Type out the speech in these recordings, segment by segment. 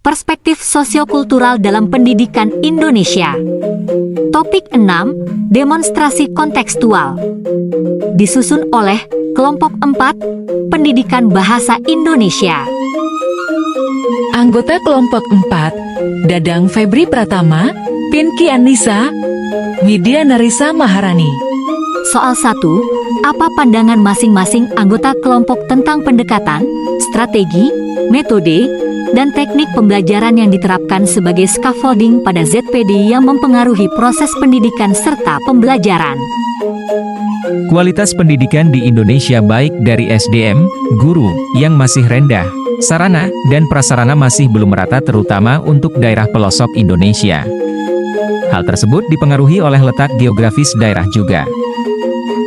perspektif sosiokultural dalam pendidikan Indonesia. Topik 6, demonstrasi kontekstual. Disusun oleh kelompok 4, Pendidikan Bahasa Indonesia. Anggota kelompok 4, Dadang Febri Pratama, Pinky Anissa, Widya Narisa Maharani. Soal 1, apa pandangan masing-masing anggota kelompok tentang pendekatan, strategi, metode, dan teknik pembelajaran yang diterapkan sebagai scaffolding pada ZPD yang mempengaruhi proses pendidikan serta pembelajaran? Kualitas pendidikan di Indonesia baik dari SDM, guru, yang masih rendah, sarana, dan prasarana masih belum merata terutama untuk daerah pelosok Indonesia. Hal tersebut dipengaruhi oleh letak geografis daerah juga.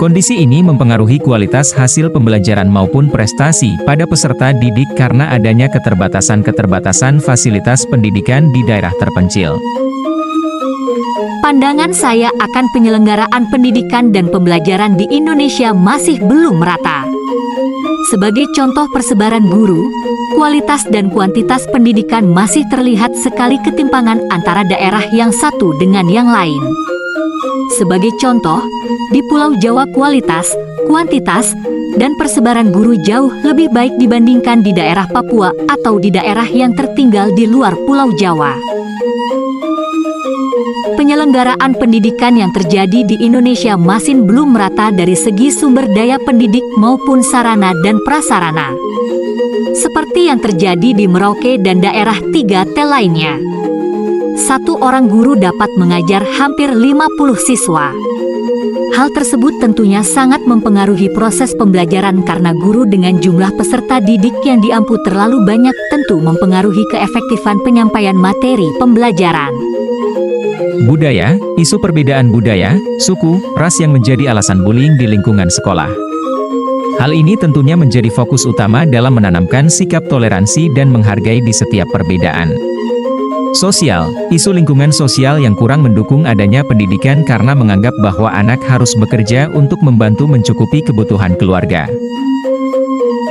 Kondisi ini mempengaruhi kualitas hasil pembelajaran maupun prestasi pada peserta didik karena adanya keterbatasan-keterbatasan fasilitas pendidikan di daerah terpencil. Pandangan saya akan penyelenggaraan pendidikan dan pembelajaran di Indonesia masih belum merata. Sebagai contoh persebaran guru, kualitas dan kuantitas pendidikan masih terlihat sekali ketimpangan antara daerah yang satu dengan yang lain. Sebagai contoh, di Pulau Jawa kualitas, kuantitas, dan persebaran guru jauh lebih baik dibandingkan di daerah Papua atau di daerah yang tertinggal di luar Pulau Jawa. Penyelenggaraan pendidikan yang terjadi di Indonesia masih belum merata dari segi sumber daya pendidik maupun sarana dan prasarana. Seperti yang terjadi di Merauke dan daerah 3T lainnya. Satu orang guru dapat mengajar hampir 50 siswa. Hal tersebut tentunya sangat mempengaruhi proses pembelajaran karena guru dengan jumlah peserta didik yang diampu terlalu banyak tentu mempengaruhi keefektifan penyampaian materi pembelajaran. Budaya, isu perbedaan budaya, suku, ras yang menjadi alasan bullying di lingkungan sekolah. Hal ini tentunya menjadi fokus utama dalam menanamkan sikap toleransi dan menghargai di setiap perbedaan. Sosial, isu lingkungan sosial yang kurang mendukung adanya pendidikan karena menganggap bahwa anak harus bekerja untuk membantu mencukupi kebutuhan keluarga.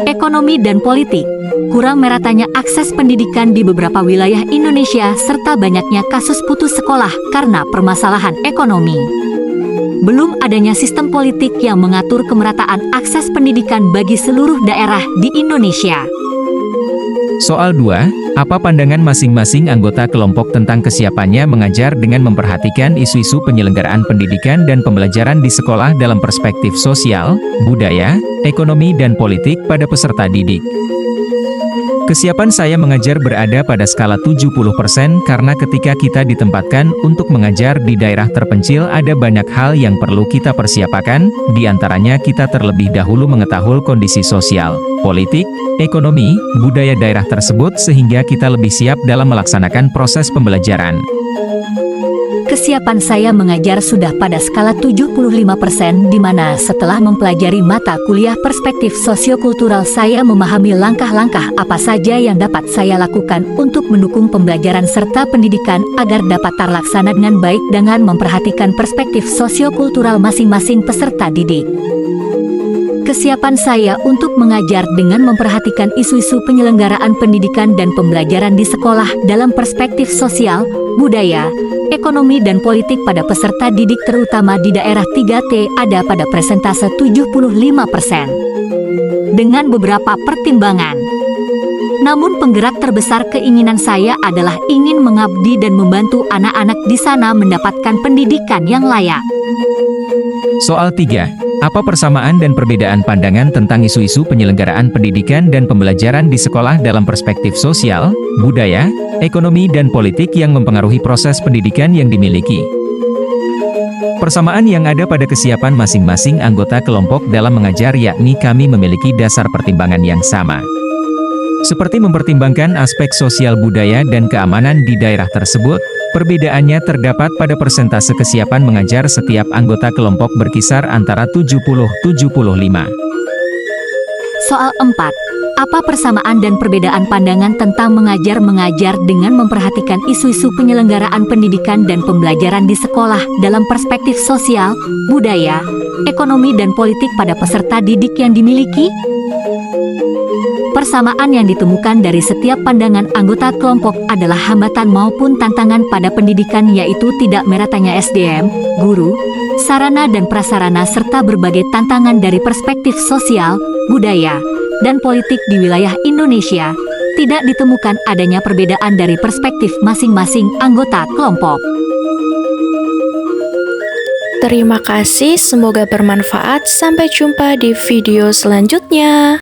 Ekonomi dan politik, kurang meratanya akses pendidikan di beberapa wilayah Indonesia serta banyaknya kasus putus sekolah karena permasalahan ekonomi. Belum adanya sistem politik yang mengatur kemerataan akses pendidikan bagi seluruh daerah di Indonesia. Soal 2, apa pandangan masing-masing anggota kelompok tentang kesiapannya mengajar dengan memperhatikan isu-isu penyelenggaraan pendidikan dan pembelajaran di sekolah dalam perspektif sosial, budaya, ekonomi dan politik pada peserta didik? Kesiapan saya mengajar berada pada skala 70% karena ketika kita ditempatkan untuk mengajar di daerah terpencil ada banyak hal yang perlu kita persiapkan, diantaranya kita terlebih dahulu mengetahui kondisi sosial, politik, ekonomi, budaya daerah tersebut sehingga kita lebih siap dalam melaksanakan proses pembelajaran. Kesiapan saya mengajar sudah pada skala 75% di mana setelah mempelajari mata kuliah perspektif sosiokultural saya memahami langkah-langkah apa saja yang dapat saya lakukan untuk mendukung pembelajaran serta pendidikan agar dapat terlaksana dengan baik dengan memperhatikan perspektif sosiokultural masing-masing peserta didik. Kesiapan saya untuk mengajar dengan memperhatikan isu-isu penyelenggaraan pendidikan dan pembelajaran di sekolah dalam perspektif sosial, budaya, ekonomi dan politik pada peserta didik terutama di daerah 3T ada pada persentase 75%. Dengan beberapa pertimbangan. Namun penggerak terbesar keinginan saya adalah ingin mengabdi dan membantu anak-anak di sana mendapatkan pendidikan yang layak. Soal 3. Apa persamaan dan perbedaan pandangan tentang isu-isu penyelenggaraan pendidikan dan pembelajaran di sekolah dalam perspektif sosial, budaya, ekonomi dan politik yang mempengaruhi proses pendidikan yang dimiliki? Persamaan yang ada pada kesiapan masing-masing anggota kelompok dalam mengajar yakni kami memiliki dasar pertimbangan yang sama. Seperti mempertimbangkan aspek sosial budaya dan keamanan di daerah tersebut, perbedaannya terdapat pada persentase kesiapan mengajar setiap anggota kelompok berkisar antara 70-75. Soal 4. Apa persamaan dan perbedaan pandangan tentang mengajar dengan memperhatikan isu-isu penyelenggaraan pendidikan dan pembelajaran di sekolah dalam perspektif sosial, budaya, ekonomi dan politik pada peserta didik yang dimiliki? Persamaan yang ditemukan dari setiap pandangan anggota kelompok adalah hambatan maupun tantangan pada pendidikan, yaitu tidak meratanya SDM, guru, sarana dan prasarana serta berbagai tantangan dari perspektif sosial, budaya, dan politik di wilayah Indonesia. Tidak ditemukan adanya perbedaan dari perspektif masing-masing anggota kelompok. Terima kasih, semoga bermanfaat. Sampai jumpa di video selanjutnya.